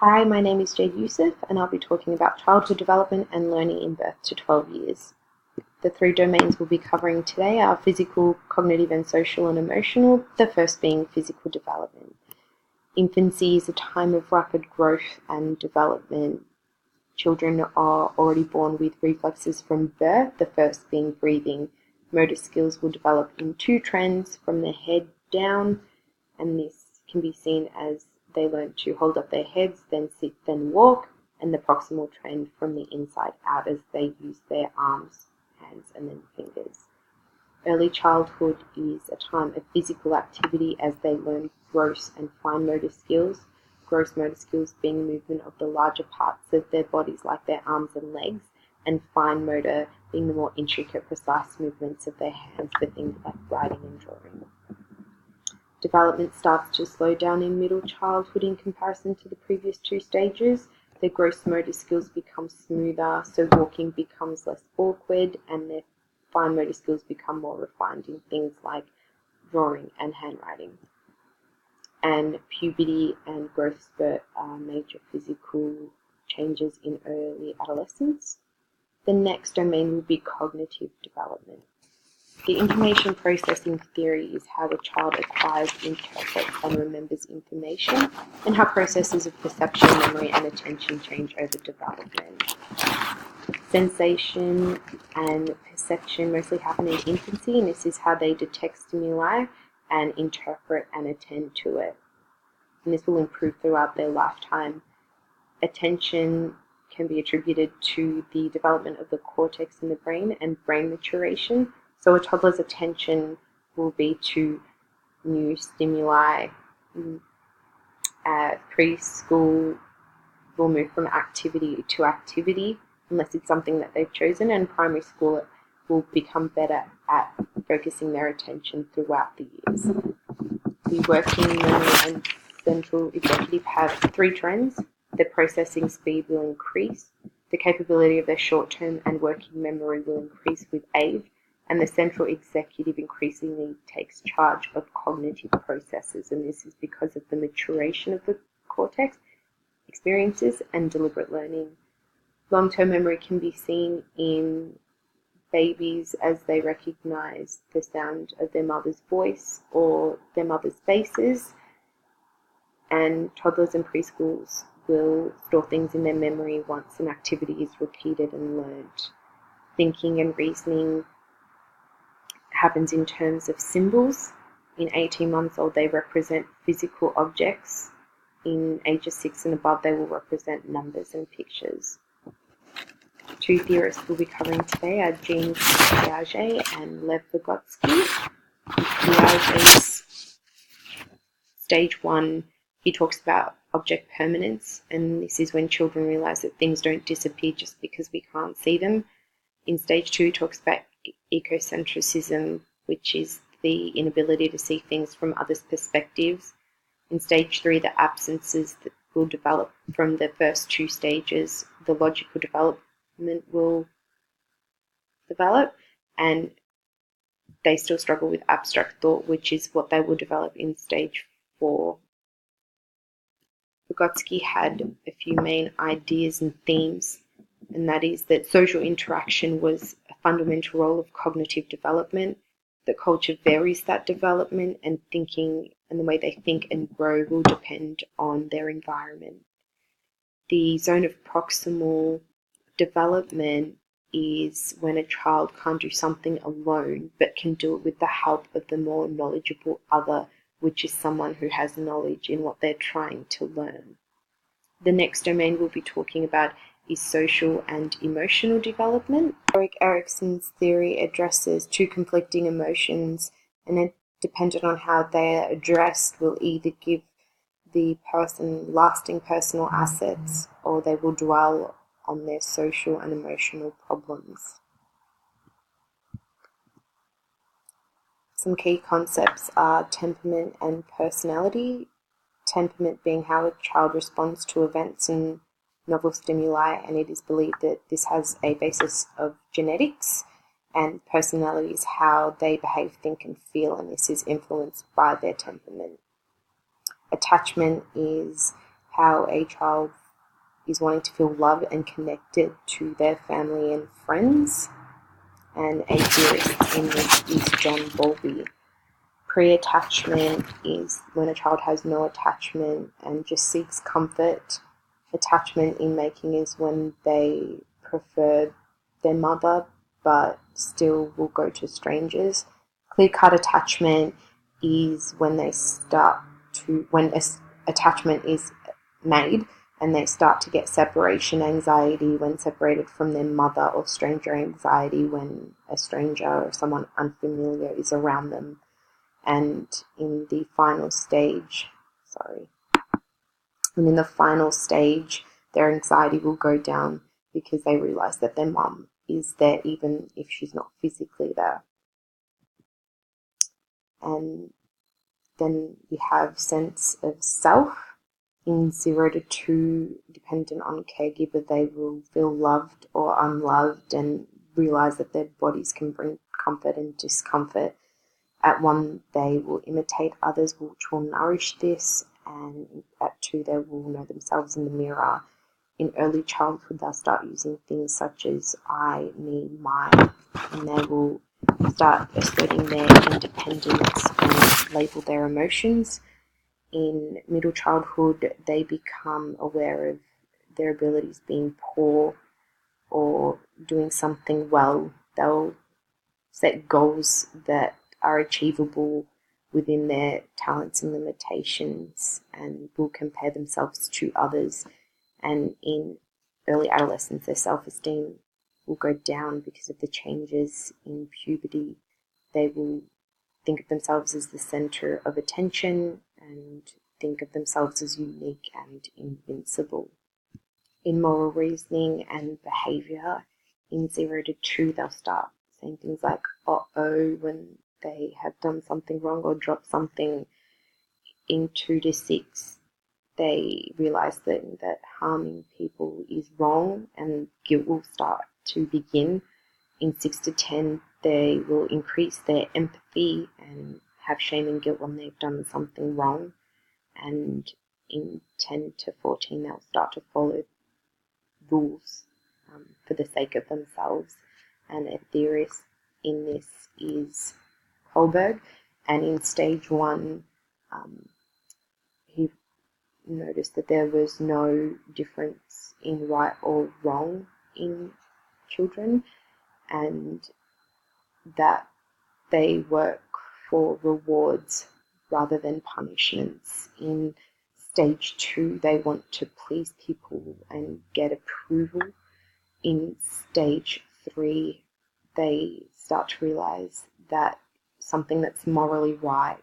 Hi, my name is Jade Youssef, and I'll be talking about childhood development and learning in birth to 12 years. The three domains we'll be covering today are physical, cognitive, and social and emotional, the first being physical development. Infancy is a time of rapid growth and development. Children are already born with reflexes from birth, the first being breathing. Motor skills will develop in two trends from the head down, and this can be seen as they learn to hold up their heads, then sit, then walk, and the proximal trend from the inside out as they use their arms, hands, and then fingers. Early childhood is a time of physical activity as they learn gross and fine motor skills. Gross motor skills being movement of the larger parts of their bodies like their arms and legs, and fine motor being the more intricate, precise movements of their hands for things like writing and drawing. Development starts to slow down in middle childhood in comparison to the previous two stages. Their gross motor skills become smoother, so walking becomes less awkward, and their fine motor skills become more refined in things like drawing and handwriting. And puberty and growth spurt are major physical changes in early adolescence. The next domain will be cognitive development. The information processing theory is how a child acquires, interprets, and remembers information, and how processes of perception, memory, and attention change over development. Sensation and perception mostly happen in infancy, and this is how they detect stimuli and interpret and attend to it. And this will improve throughout their lifetime. Attention can be attributed to the development of the cortex in the brain and brain maturation. So a toddler's attention will be to new stimuli. At preschool, will move from activity to activity, unless it's something that they've chosen, and primary school will become better at focusing their attention throughout the years. The working memory and central executive have three trends. Their processing speed will increase, the capability of their short-term and working memory will increase with age, and the central executive increasingly takes charge of cognitive processes, and this is because of the maturation of the cortex, experiences, and deliberate learning. Long-term memory can be seen in babies as they recognize the sound of their mother's voice or their mother's faces, and toddlers and preschools will store things in their memory once an activity is repeated and learned. Thinking and reasoning happens in terms of symbols. In 18 months old, they represent physical objects. In ages 6 and above, they will represent numbers and pictures. Two theorists we'll be covering today are Jean Piaget and Lev Vygotsky. Piaget's stage 1, he talks about object permanence, and this is when children realize that things don't disappear just because we can't see them. In stage 2, he talks about ecocentrism, which is the inability to see things from others' perspectives. In stage 3, the absences that will develop from the first two stages, the logical development will develop, and they still struggle with abstract thought, which is what they will develop in stage 4. Vygotsky had a few main ideas and themes, and that is that social interaction was a fundamental role of cognitive development, that culture varies that development, and thinking and the way they think and grow will depend on their environment. The zone of proximal development is when a child can't do something alone but can do it with the help of the more knowledgeable other, which is someone who has knowledge in what they're trying to learn. The next domain we'll be talking about is social and emotional development. Erik Erikson's theory addresses two conflicting emotions, and then dependent on how they are addressed will either give the person lasting personal assets or they will dwell on their social and emotional problems. Some key concepts are temperament and personality. Temperament being how a child responds to events and novel stimuli, and it is believed that this has a basis of genetics, and personality is how they behave, think, and feel, and this is influenced by their temperament. Attachment is how a child is wanting to feel loved and connected to their family and friends. And a theorist in this is John Bowlby. Pre-attachment is when a child has no attachment and just seeks comfort. Attachment in making is when they prefer their mother but still will go to strangers. Clear-cut attachment is when attachment is made and they start to get separation anxiety when separated from their mother, or stranger anxiety when a stranger or someone unfamiliar is around them. And in the final stage, their anxiety will go down because they realize that their mum is there even if she's not physically there. And then we have sense of self. In 0 to 2, dependent on caregiver, they will feel loved or unloved and realize that their bodies can bring comfort and discomfort. At 1, they will imitate others, which will nourish this, and at 2, they will know themselves in the mirror. In early childhood, they'll start using things such as I, me, mine, and they will start asserting their independence and label their emotions. In middle childhood, they become aware of their abilities being poor or doing something well. They'll set goals that are achievable within their talents and limitations and will compare themselves to others. And in early adolescence, their self-esteem will go down because of the changes in puberty. They will think of themselves as the center of attention and think of themselves as unique and invincible. In moral reasoning and behavior, in 0 to 2, they'll start saying things like uh-oh when they have done something wrong or dropped something. In 2 to 6, they realize that harming people is wrong and guilt will start to begin. In 6 to 10, they will increase their empathy and have shame and guilt when they've done something wrong. And in 10 to 14, they'll start to follow rules for the sake of themselves. And a theorist in this is Holberg. And in stage 1, he noticed that there was no difference in right or wrong in children, and that they work for rewards rather than punishments. In stage 2, they want to please people and get approval. In stage 3, they start to realize that something that's morally right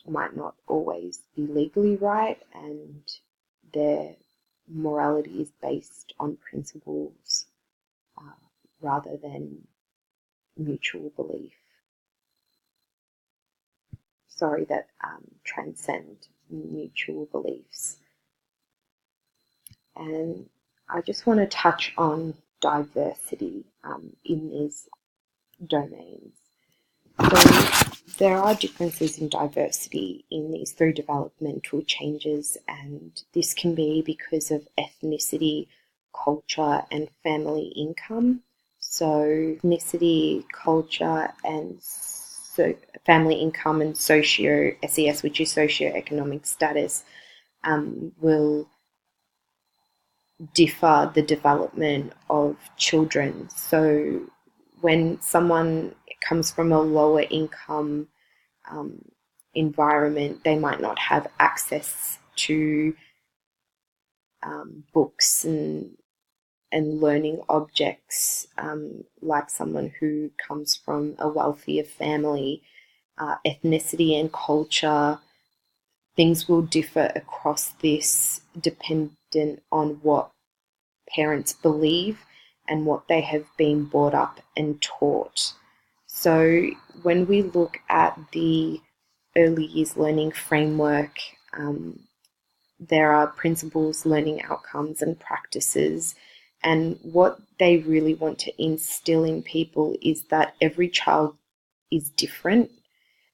might not always be legally right, and their morality is based on principles rather than mutual belief. That transcend mutual beliefs. And I just want to touch on diversity in these domains. So there are differences in diversity in these 3 developmental changes, and this can be because of ethnicity, culture, and family income. So ethnicity, culture, and family income and SES, which is socioeconomic status, will differ the development of children. So when someone comes from a lower income environment, they might not have access to books and learning objects like someone who comes from a wealthier family. Ethnicity and culture, things will differ across this dependent on what parents believe and what they have been brought up and taught. So when we look at the early years learning framework, there are principles, learning outcomes, and practices. And what they really want to instill in people is that every child is different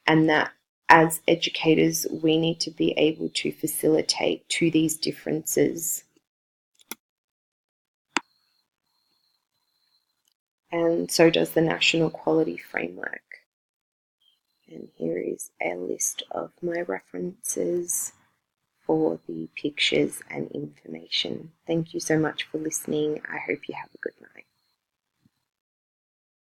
and that as educators, we need to be able to facilitate to these differences. And so does the National Quality Framework. And here is a list of my references for the pictures and information. Thank you so much for listening. I hope you have a good night.